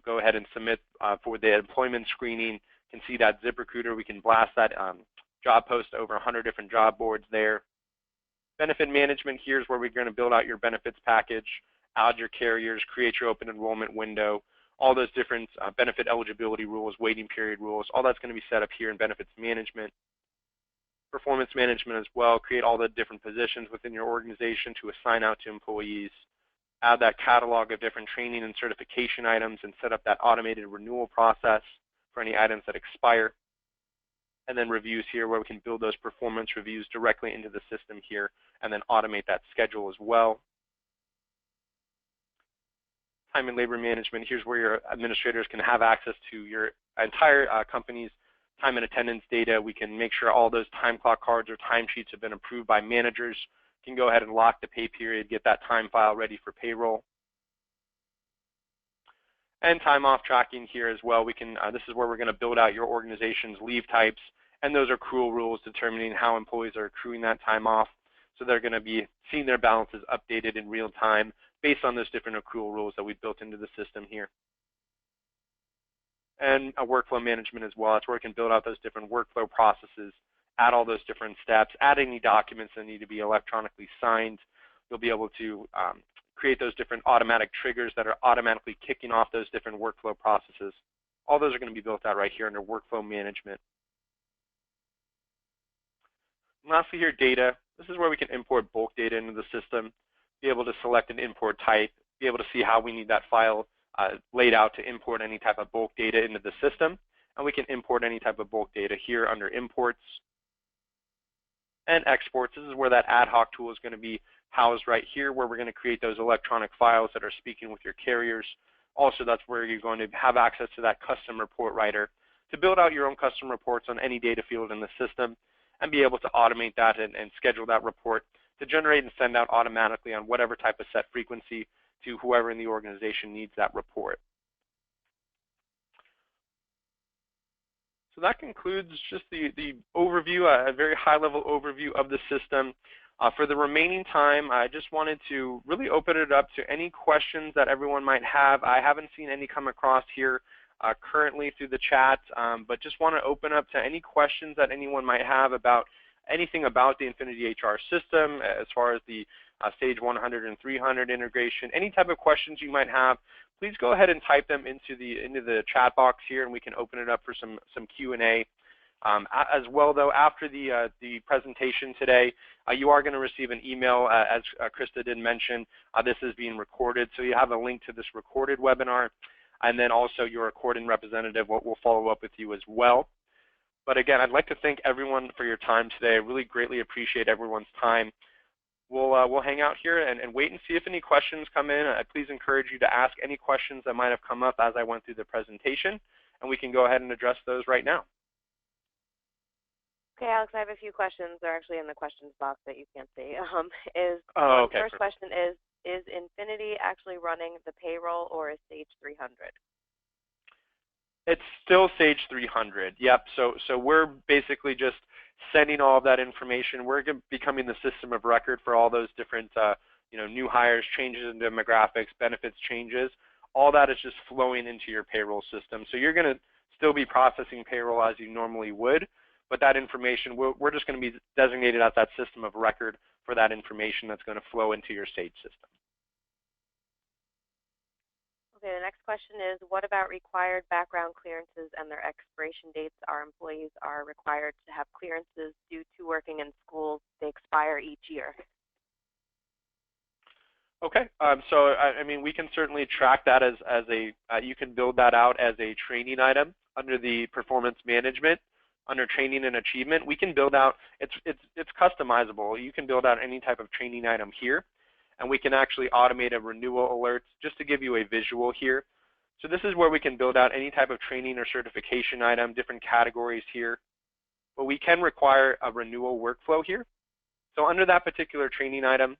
Go ahead and submit for the employment screening. You can see that ZipRecruiter. We can blast that job post over 100 different job boards there. Benefit management, here's where we're going to build out your benefits package, add your carriers, create your open enrollment window, all those different benefit eligibility rules, waiting period rules, all that's going to be set up here in benefits management. Performance management as well, create all the different positions within your organization to assign out to employees. Add that catalog of different training and certification items and set up that automated renewal process for any items that expire. And then reviews here where we can build those performance reviews directly into the system here and then automate that schedule as well. Time and labor management, here's where your administrators can have access to your entire company's time and attendance data. We can make sure all those time clock cards or timesheets have been approved by managers. You can go ahead and lock the pay period, get that time file ready for payroll. And time off tracking here as well. We can, this is where we're going to build out your organization's leave types, and those are accrual rules determining how employees are accruing that time off. So they're going to be seeing their balances updated in real time based on those different accrual rules that we've built into the system here. And a workflow management as well. That's where we can build out those different workflow processes, add all those different steps, add any documents that need to be electronically signed. You'll be able to create those different automatic triggers that are automatically kicking off those different workflow processes. All those are going to be built out right here under workflow management. And lastly here, data. This is where we can import bulk data into the system, be able to select an import type, be able to see how we need that file laid out to import any type of bulk data into the system. And we can import any type of bulk data here under imports and exports. This is where that ad hoc tool is going to be housed right here, where we're going to create those electronic files that are speaking with your carriers. Also, that's where you're going to have access to that custom report writer to build out your own custom reports on any data field in the system and be able to automate that and schedule that report to generate and send out automatically on whatever type of set frequency to whoever in the organization needs that report. So that concludes just the overview, a very high-level overview of the system. For the remaining time, I just wanted to really open it up to any questions that everyone might have. I haven't seen any come across here currently through the chat, but just want to open up to any questions that anyone might have about anything about the InfinityHR system, as far as the Sage 100 and 300 integration. Any type of questions you might have, please go ahead and type them into the chat box here, and we can open it up for some Q&A. As well, though, after the presentation today, you are going to receive an email, as Krista did mention. This is being recorded, so you have a link to this recorded webinar. and then also your recording representative will follow up with you as well. But again, I'd like to thank everyone for your time today. I really greatly appreciate everyone's time. We'll hang out here and wait and see if any questions come in. Please encourage you to ask any questions that might have come up as I went through the presentation, and we can go ahead and address those right now. Okay, Alex, I have a few questions. They're actually in the questions box that you can't see. Okay, first question is Infinity actually running the payroll, or is Sage 300? It's still Sage 300. Yep. So we're basically just sending all of that information. We're becoming the system of record for all those different new hires, changes in demographics, benefits changes. All that is just flowing into your payroll system. So you're going to still be processing payroll as you normally would, but that information, we're just going to be designated as that system of record for that information that's going to flow into your Sage system. Okay, the next question is, what about required background clearances and their expiration dates? Our employees are required to have clearances due to working in schools. They expire each year. Okay, so I mean, we can certainly track that as you can build that out as a training item under the performance management. Under training and achievement, we can build out, it's customizable. You can build out any type of training item here, and we can actually automate a renewal alert just to give you a visual here. So this is where we can build out any type of training or certification item, different categories here. But we can require a renewal workflow here. So under that particular training item,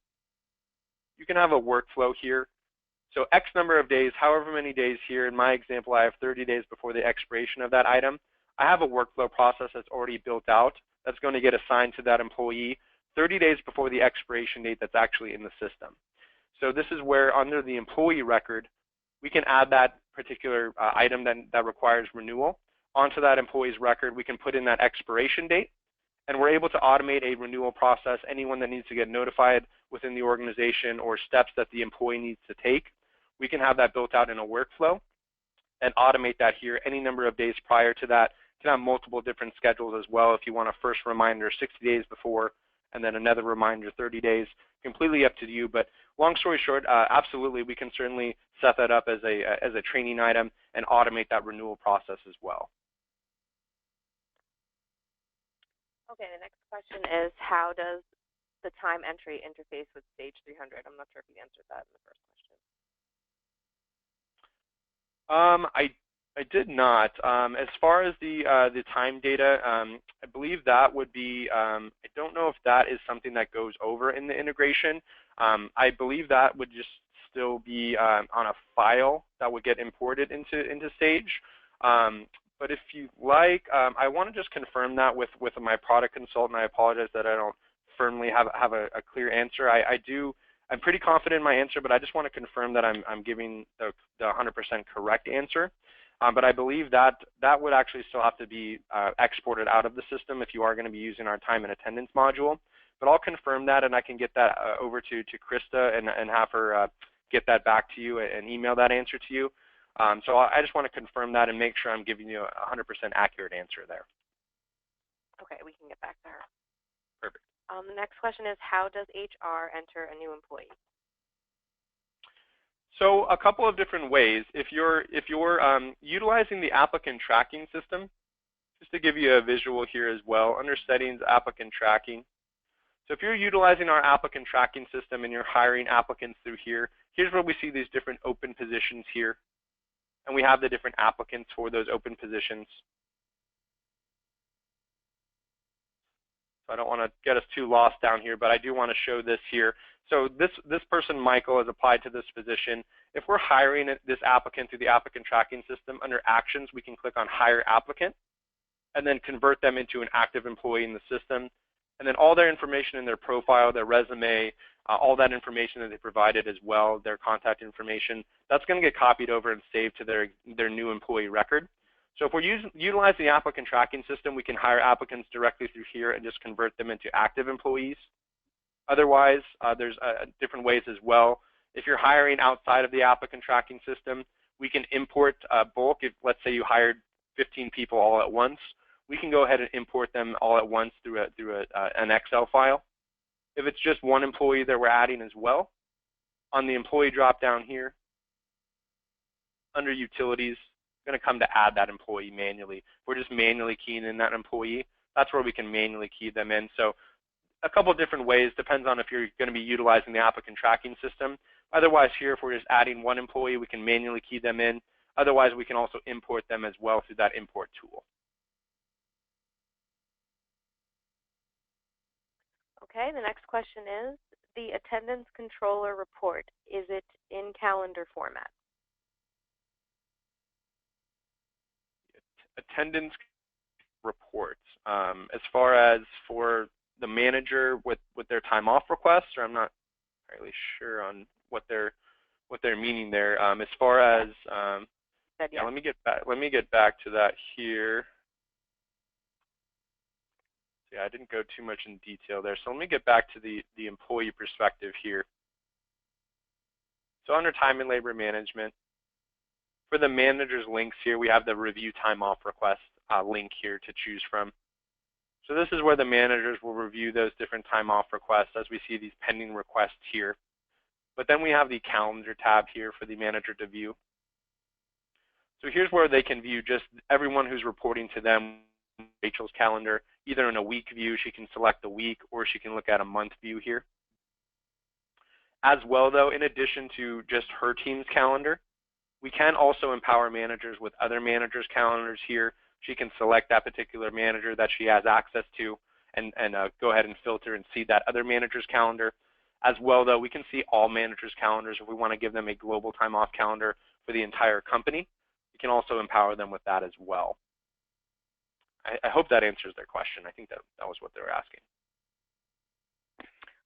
you can have a workflow here. So X number of days, however many days here. In my example, I have 30 days before the expiration of that item. I have a workflow process that's already built out that's going to get assigned to that employee 30 days before the expiration date that's actually in the system. So this is where under the employee record, we can add that particular item that requires renewal onto that employee's record. We can put in that expiration date, and we're able to automate a renewal process. Anyone that needs to get notified within the organization or steps that the employee needs to take, we can have that built out in a workflow and automate that here any number of days prior to that. You can have multiple different schedules as well. If you want a first reminder 60 days before and then another reminder 30 days, completely up to you. But long story short, absolutely, we can certainly set that up as a training item and automate that renewal process as well. Okay, the next question is, how does the time entry interface with Sage 300? I'm not sure if you answered that in the first question. I did not. As far as the time data, I believe that would be, I don't know if that is something that goes over in the integration. I believe that would just still be on a file that would get imported into Sage. But if you like, I want to just confirm that with my product consultant. I apologize that I don't firmly have a clear answer. I'm pretty confident in my answer, but I just want to confirm that I'm giving the 100% correct answer. But I believe that would actually still have to be exported out of the system if you are going to be using our time and attendance module. But I'll confirm that, and I can get that over to Krista and have her get that back to you and email that answer to you. So I just want to confirm that and make sure I'm giving you a 100% accurate answer there. Okay, we can get back to her. Perfect. The next question is, how does HR enter a new employee? So a couple of different ways. If you're utilizing the applicant tracking system, just to give you a visual here as well, under settings, applicant tracking. So if you're utilizing our applicant tracking system and you're hiring applicants through here, here's where we see these different open positions here. And we have the different applicants for those open positions. So I don't want to get us too lost down here, but I do want to show this here. So this person, Michael, has applied to this position. If we're hiring this applicant through the applicant tracking system, under actions, we can click on hire applicant and then convert them into an active employee in the system. And then all their information in their profile, their resume, all that information that they provided as well, their contact information, that's going to get copied over and saved to their new employee record. So if we're utilizing the applicant tracking system, we can hire applicants directly through here and just convert them into active employees. Otherwise, there's different ways as well. If you're hiring outside of the applicant tracking system, we can import bulk. If, let's say, you hired 15 people all at once, we can go ahead and import them all at once through an Excel file. If it's just one employee that we're adding as well, on the employee drop down here, under utilities, going to come to add that employee manually. If we're just manually keying in that employee, that's where we can manually key them in. So a couple of different ways, depends on if you're going to be utilizing the applicant tracking system. Otherwise here, if we're just adding one employee, we can manually key them in. Otherwise, we can also import them as well through that import tool. Okay, the next question is, the attendance controller report, is it in calendar format? Attendance reports. As far as for the manager with their time off requests, or I'm not really sure on what they're meaning there. As far as yeah, let me get back to that here. Yeah, I didn't go too much in detail there. So let me get back to the employee perspective here. So under time and labor management, for the manager's links here, we have the review time off request link here to choose from. So this is where the managers will review those different time off requests as we see these pending requests here. But then we have the calendar tab here for the manager to view. So here's where they can view just everyone who's reporting to them Rachel's calendar, either in a week view, she can select the week, or she can look at a month view here. As well though, in addition to just her team's calendar, we can also empower managers with other managers' calendars here. She can select that particular manager that she has access to and go ahead and filter and see that other manager's calendar. As well though, we can see all managers' calendars if we want to give them a global time off calendar for the entire company. We can also empower them with that as well. I hope that answers their question. I think that was what they were asking.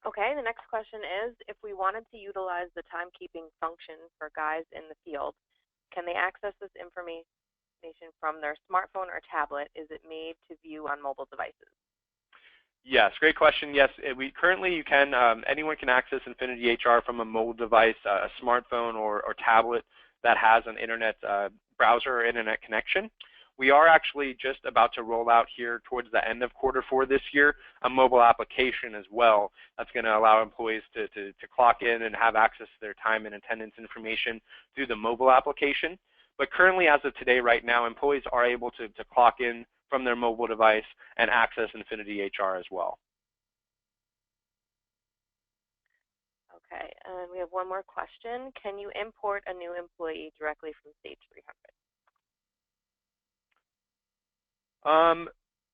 Okay, the next question is, if we wanted to utilize the timekeeping function for guys in the field, can they access this information from their smartphone or tablet? Is it made to view on mobile devices? Yes, great question. Yes, currently you can, anyone can access InfinityHR from a mobile device, a smartphone or tablet that has an internet browser or internet connection. We are actually just about to roll out here towards the end of Q4 this year a mobile application as well that's going to allow employees to clock in and have access to their time and attendance information through the mobile application. But currently, as of today, right now, employees are able to clock in from their mobile device and access InfinityHR as well. Okay, and we have one more question. Can you import a new employee directly from Sage 300?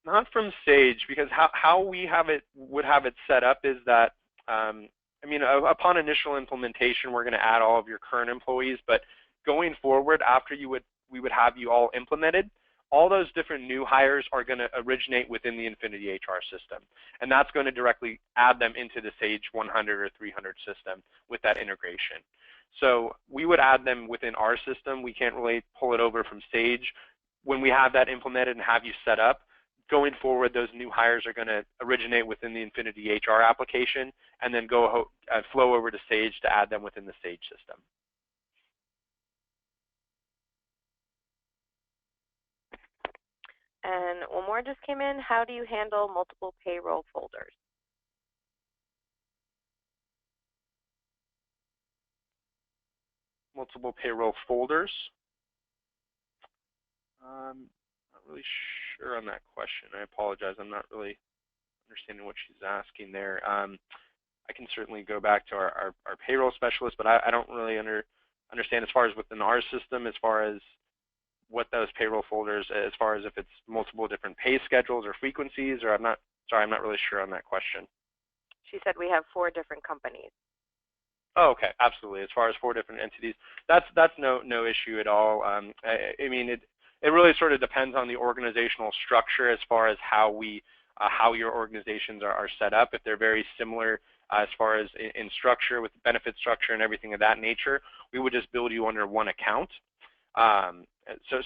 Not from Sage, because how we would have it set up is that, I mean, upon initial implementation, we're going to add all of your current employees, but going forward, after we would have you all implemented, all those different new hires are going to originate within the InfinityHR system, and that's going to directly add them into the Sage 100 or 300 system with that integration. So we would add them within our system. We can't really pull it over from Sage. When we have that implemented and have you set up, going forward, those new hires are going to originate within the InfinityHR application and then flow over to Sage to add them within the Sage system. And one more just came in. How do you handle multiple payroll folders? Multiple payroll folders? Not really sure on that question. I apologize. I'm not really understanding what she's asking there. I can certainly go back to our payroll specialist, but I don't really understand as far as within our system, as far as what those payroll folders, as far as if it's multiple different pay schedules or frequencies, or I'm not really sure on that question. She said we have 4 different companies. Oh, okay, absolutely. As far as 4 different entities, that's no issue at all. I mean, it really sort of depends on the organizational structure as far as how your organizations are set up. If they're very similar as far as in structure, with benefit structure and everything of that nature, we would just build you under one account.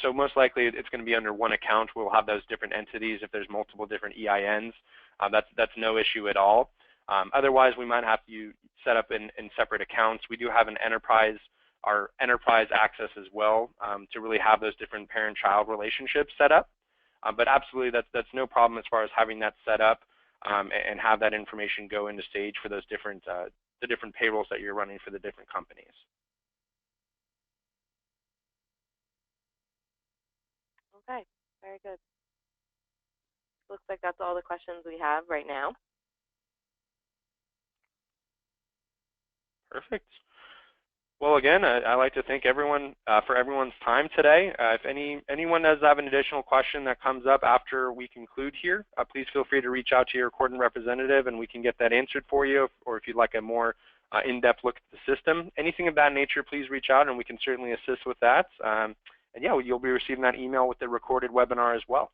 So most likely it's going to be under one account. We'll have those different entities. If there's multiple different EINs, that's no issue at all. Otherwise, we might have you set up in separate accounts. We do have our enterprise access as well to really have those different parent-child relationships set up. But absolutely, that's no problem as far as having that set up and have that information go into Sage for those different the different payrolls that you're running for the different companies. Okay, very good. Looks like that's all the questions we have right now. Perfect. Well, again, I'd like to thank everyone for everyone's time today. If anyone does have an additional question that comes up after we conclude here, please feel free to reach out to your recording representative and we can get that answered for you, or if you'd like a more in-depth look at the system. Anything of that nature, please reach out and we can certainly assist with that. And yeah, you'll be receiving that email with the recorded webinar as well.